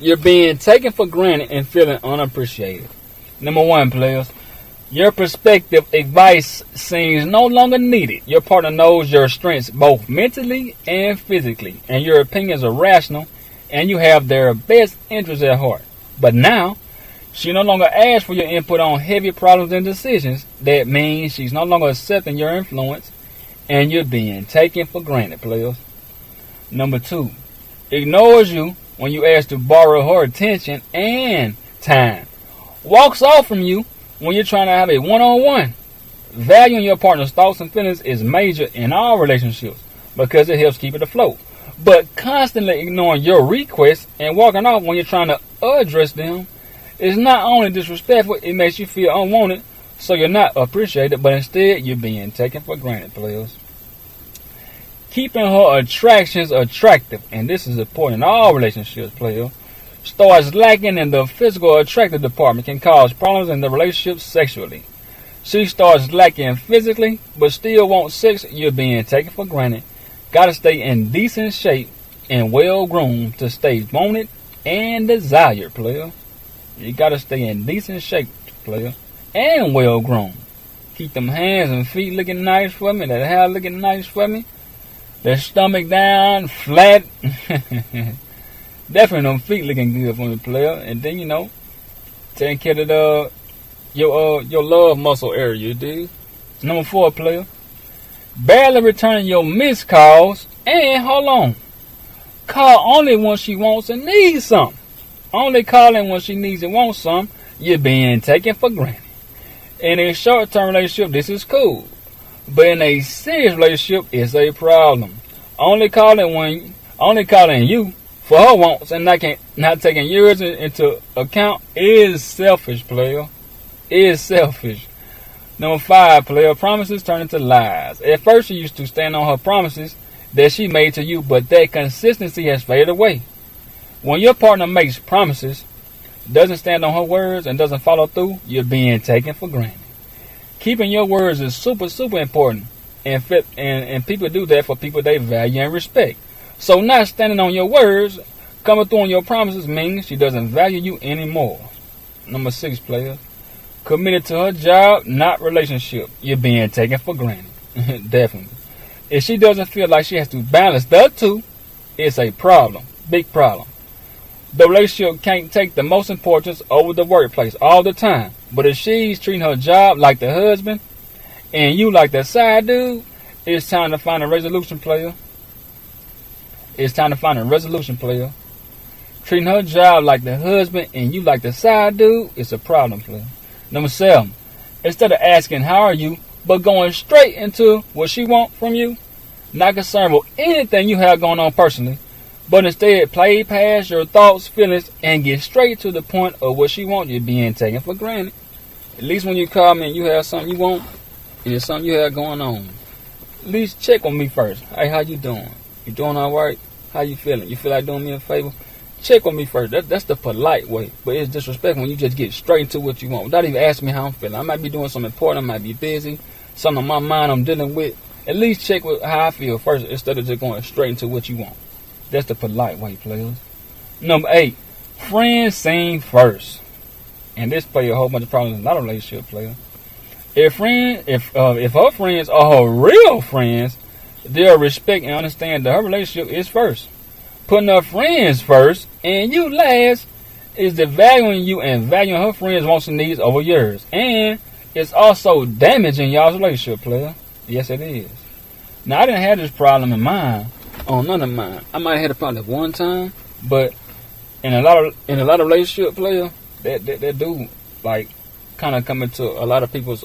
You're being taken for granted and feeling unappreciated. Number 1, players. Your perspective advice seems no longer needed. Your partner knows your strengths both mentally and physically, and your opinions are rational, and you have their best interests at heart. But now, she no longer asks for your input on heavy problems and decisions. That means she's no longer accepting your influence, and you're being taken for granted, players. Number 2, ignores you when you ask to borrow her attention and time. Walks off from you when you're trying to have a one-on-one. Valuing your partner's thoughts and feelings is major in all relationships because it helps keep it afloat. But constantly ignoring your requests and walking off when you're trying to address them is not only disrespectful, it makes you feel unwanted, so you're not appreciated, but instead you're being taken for granted, players. Keeping her attractions attractive, and this is important in all relationships, players, starts lacking in the physical attractive department can cause problems in the relationship sexually. She starts lacking physically, but still wants sex, you're being taken for granted. Gotta stay in decent shape and well groomed to stay wanted and desired, player. You gotta stay in decent shape, player, and well groomed. Keep them hands and feet looking nice for me, that hair looking nice for me, their stomach down, flat. Definitely them feet looking good for me, player. And then, taking care of your love muscle area, dude. Number 4, player. Barely returning your missed calls, and hold on. Call only when she wants and needs something. Only calling when she needs and wants something, you're being taken for granted. In a short-term relationship, this is cool. But in a serious relationship, it's a problem. Only calling you for her wants and not taking yours into account is selfish, player. Is selfish. Number 5, player. Promises turn into lies. At first, she used to stand on her promises that she made to you, but that consistency has faded away. When your partner makes promises, doesn't stand on her words, and doesn't follow through, you're being taken for granted. Keeping your words is super, super important, and people do that for people they value and respect. So not standing on your words, coming through on your promises means she doesn't value you anymore. Number 6, player. Committed to her job, not relationship. You're being taken for granted. Definitely. If she doesn't feel like she has to balance the two, it's a problem. Big problem. The relationship can't take the most importance over the workplace all the time. But if she's treating her job like the husband and you like the side dude, it's time to find a resolution, player. It's time to find a resolution, player. Treating her job like the husband and you like the side dude, it's a problem, player. Number 7, instead of asking how are you, but going straight into what she wants from you, not concerned with anything you have going on personally, but instead play past your thoughts, feelings, and get straight to the point of what she wants, you're being taken for granted. At least when you call me and you have something you want, and it's something you have going on, at least check on me first. Hey, how you doing? You doing all right? How you feeling? You feel like doing me a favor? Check on me first. That's the polite way. But it's disrespectful when you just get straight into what you want without even asking me how I'm feeling. I might be doing something important. I might be busy. Something on my mind I'm dealing with. At least check with how I feel first instead of just going straight into what you want. That's the polite way, players. Number 8, friends sing first. And this play a whole bunch of problems in a lot of relationship, player. If her friends are her real friends, they'll respect and understand that her relationship is first. Putting her friends first and you last is devaluing you and valuing her friends' wants and needs over yours. And it's also damaging y'all's relationship, player. Yes, it is. Now, I didn't have this problem in mine, on none of mine. I might have had a problem one time, but in a lot of relationship, player, that do like kind of come into a lot of people's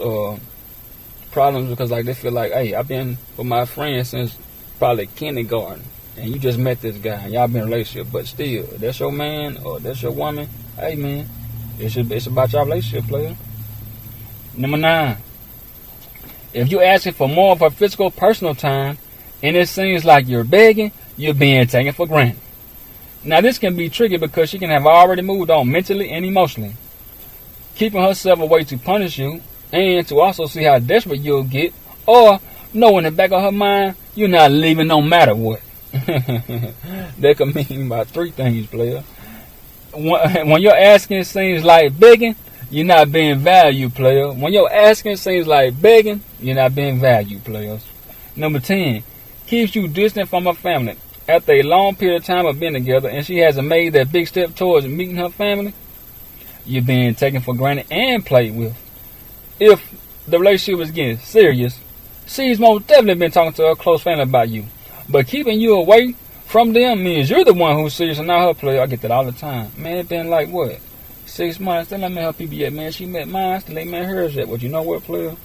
problems because like they feel like, hey, I've been with my friend since probably kindergarten. And you just met this guy, and y'all been in a relationship, but still, that's your man or that's your woman. Hey, man, it's about your relationship, player. Number 9, if you're asking for more of her physical, personal time, and it seems like you're begging, you're being taken for granted. Now, this can be tricky because she can have already moved on mentally and emotionally, keeping herself away to punish you and to also see how desperate you'll get, or know in the back of her mind you're not leaving no matter what. That could mean about 3 things, player. When your asking seems like begging, you're not being valued, player. When your asking seems like begging, you're not being valued, players. Number 10, keeps you distant from her family. After a long period of time of being together and she hasn't made that big step towards meeting her family, you're being taken for granted and played with. If the relationship is getting serious, she's most definitely been talking to her close family about you. But keeping you away from them means you're the one who's serious and not her, player. I get that all the time. Man, it's been like what? 6 months, still ain't met her people yet, man. She met mine, still ain't met hers yet. But you know what, player?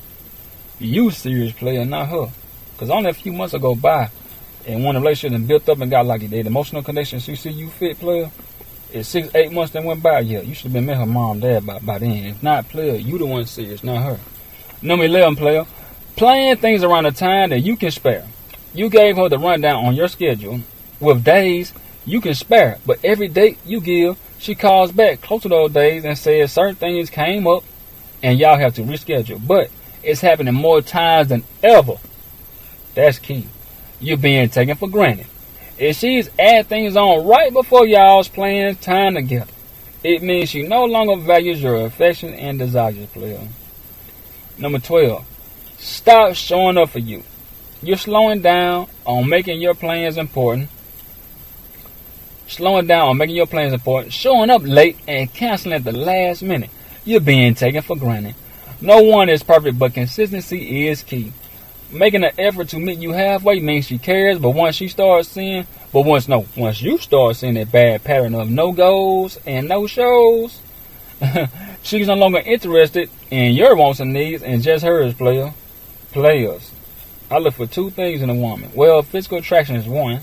You serious, player, not her. Because only a few months ago by, and when the relationship has built up and got like the emotional connection, she see you fit, player. It's 6-8 months that went by, yeah. You should have been met her mom and dad by then. If not, player, you the one serious, not her. Number 11, player. Plan things around the time that you can spare. You gave her the rundown on your schedule with days you can spare, but every date you give, she calls back close to those days and says certain things came up and y'all have to reschedule. But it's happening more times than ever. That's key. You're being taken for granted. If she's adding things on right before y'all's playing time together, it means she no longer values your affection and desires, player. Number 12. Stop showing up for you. You're slowing down on making your plans important. Showing up late and canceling at the last minute. You're being taken for granted. No one is perfect, but consistency is key. Making an effort to meet you halfway means she cares, but once you start seeing that bad pattern of no goals and no shows, she's no longer interested in your wants and needs and just hers, players. I look for 2 things in a woman. Well, physical attraction is one,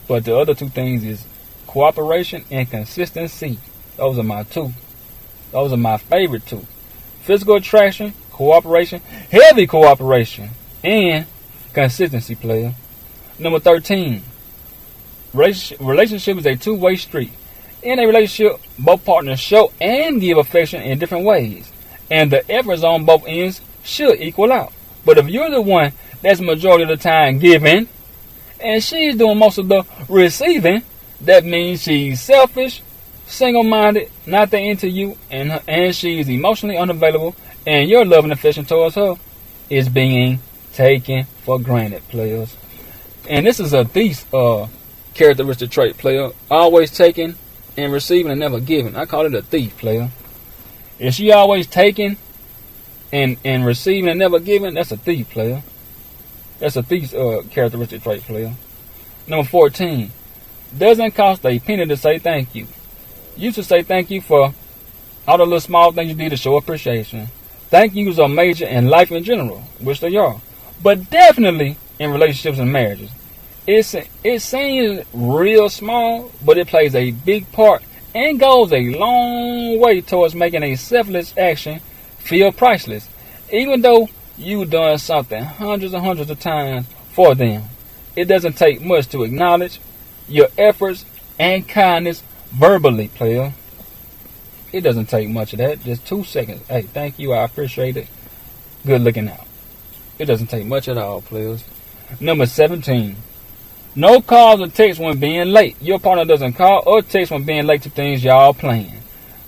but the other 2 things is cooperation and consistency. Those are my 2. Those are my favorite 2. Physical attraction, cooperation, heavy cooperation, and consistency, player. Number 13. Relationship is a 2-way street. In a relationship, both partners show and give affection in different ways, and the efforts on both ends should equal out. But if you're the one that's majority of the time giving, and she's doing most of the receiving, that means she's selfish, single-minded, not that into you, and she's emotionally unavailable, and your love and affection towards her is being taken for granted, players. And this is a thief's characteristic trait, player. Always taking and receiving and never giving. I call it a thief, player. If she always taking and receiving and never giving, that's a thief, player. That's a thief's characteristic trait, player. Number 14. Doesn't cost a penny to say thank you. You should say thank you for all the little small things you did to show appreciation. Thank yous are major in life in general, which they are. But definitely in relationships and marriages. It seems real small, but it plays a big part and goes a long way towards making a selfless action feel priceless. Even though you've done something hundreds and hundreds of times for them, it doesn't take much to acknowledge your efforts and kindness verbally, player. It doesn't take much of that. Just 2 seconds. Hey, thank you. I appreciate it. Good looking out. It doesn't take much at all, players. Number 17. No calls or texts when being late. Your partner doesn't call or text when being late to things y'all plan.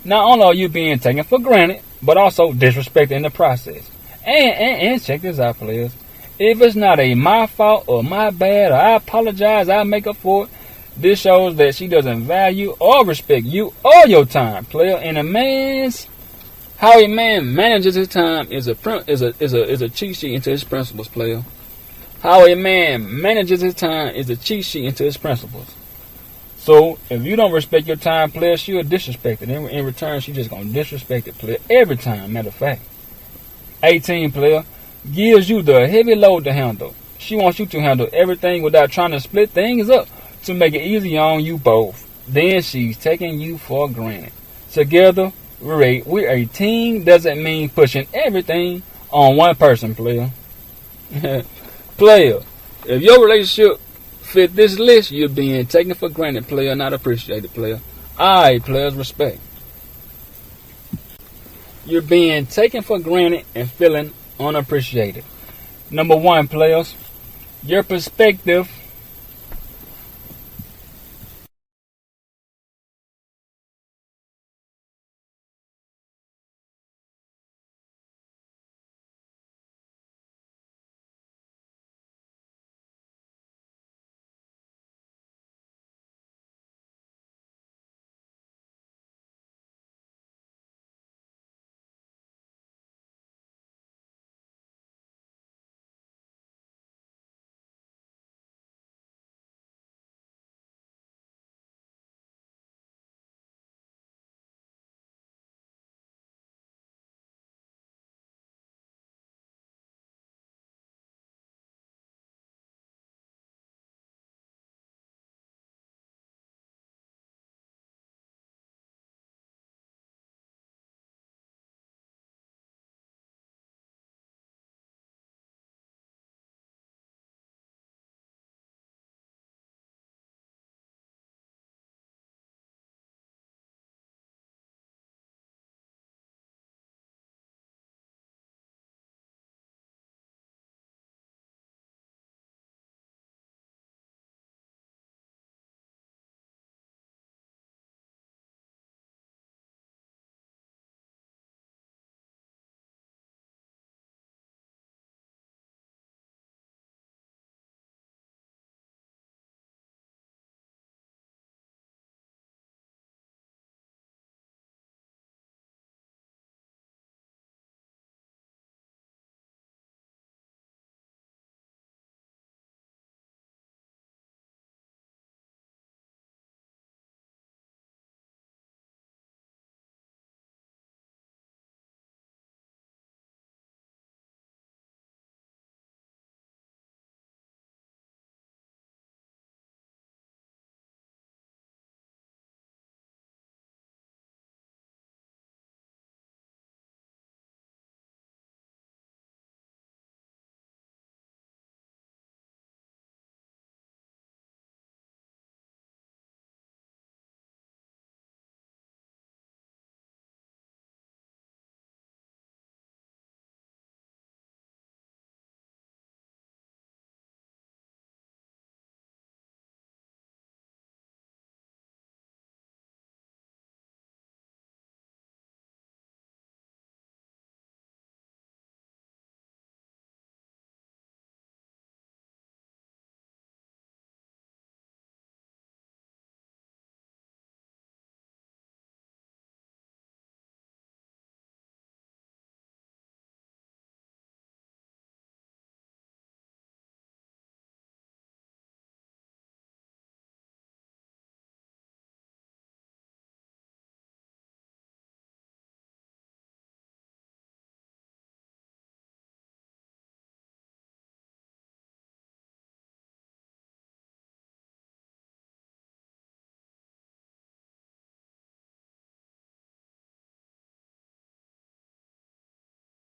Not only are you being taken for granted, but also disrespected in the process. And check this out, players. If it's not a my fault or my bad or I apologize, I make up for it, this shows that she doesn't value or respect you or your time, player. And how a man manages his time is a cheat sheet into his principles, player. How a man manages his time is a cheat sheet into his principles. So if you don't respect your time, player, she'll disrespect it. In return, she's just gonna disrespect it, player, every time. Matter of fact, 18, player, gives you the heavy load to handle. She wants you to handle everything without trying to split things up to make it easy on you both. Then she's taking you for granted. Together, we're a team. Doesn't mean pushing everything on one person, player. Player, if your relationship fit this list, you're being taken for granted, player, not appreciated, player. Alright, players, respect. You're being taken for granted and feeling unappreciated. Number 1, players, your perspective